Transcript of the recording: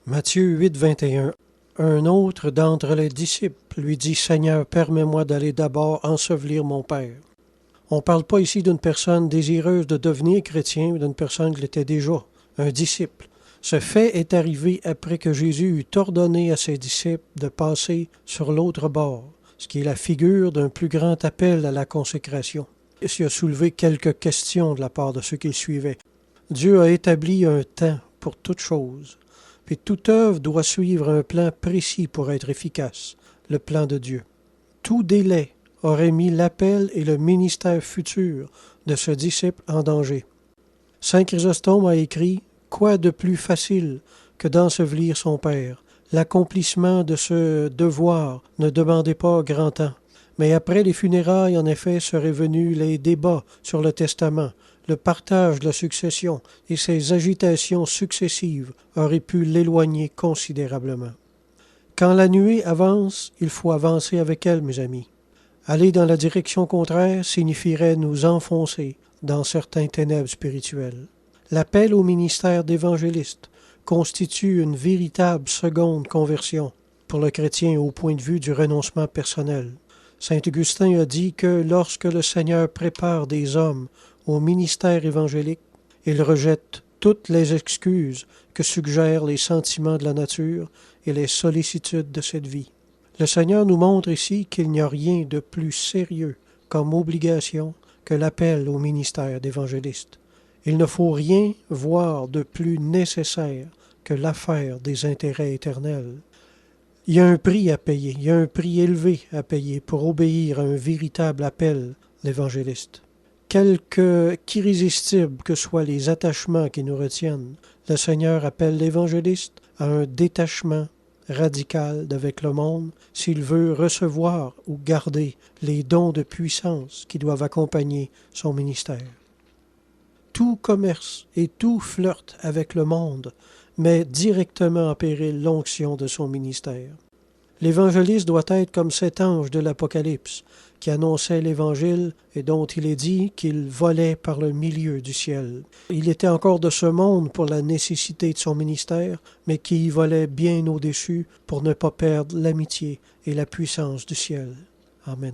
Matthieu 8, 21. Un autre d'entre les disciples lui dit « Seigneur, permets-moi d'aller d'abord ensevelir mon Père. » On ne parle pas ici d'une personne désireuse de devenir chrétien, mais d'une personne qui l'était déjà, un disciple. Ce fait est arrivé après que Jésus eut ordonné à ses disciples de passer sur l'autre bord, ce qui est la figure d'un plus grand appel à la consécration. Il a soulevé quelques questions de la part de ceux qui le suivaient. Dieu a établi un temps pour toute chose. Puis toute œuvre doit suivre un plan précis pour être efficace, le plan de Dieu. Tout délai aurait mis l'appel et le ministère futur de ce disciple en danger. Saint Chrysostome a écrit « Quoi de plus facile que d'ensevelir son Père? L'accomplissement de ce devoir ne demandait pas grand temps. Mais après les funérailles, en effet, seraient venus les débats sur le testament, le partage de la succession et ces agitations successives auraient pu l'éloigner considérablement. Quand la nuée avance, il faut avancer avec elle, mes amis. Aller dans la direction contraire signifierait nous enfoncer dans certains ténèbres spirituelles. L'appel au ministère d'évangéliste constitue une véritable seconde conversion pour le chrétien au point de vue du renoncement personnel. Saint Augustin a dit que lorsque le Seigneur prépare des hommes au ministère évangélique, il rejette toutes les excuses que suggèrent les sentiments de la nature et les sollicitudes de cette vie. Le Seigneur nous montre ici qu'il n'y a rien de plus sérieux comme obligation que l'appel au ministère d'évangéliste. Il ne faut rien voir de plus nécessaire que l'affaire des intérêts éternels. Il y a un prix à payer, il y a un prix élevé à payer pour obéir à un véritable appel d'évangéliste. Qu'irrésistibles que soient les attachements qui nous retiennent, le Seigneur appelle l'évangéliste à un détachement radical d'avec le monde s'il veut recevoir ou garder les dons de puissance qui doivent accompagner son ministère. Tout commerce et tout flirte avec le monde met directement en péril l'onction de son ministère. L'évangéliste doit être comme cet ange de l'Apocalypse qui annonçait l'Évangile et dont il est dit qu'il volait par le milieu du ciel. Il était encore de ce monde pour la nécessité de son ministère, mais qui y volait bien au-dessus pour ne pas perdre l'amitié et la puissance du ciel. Amen.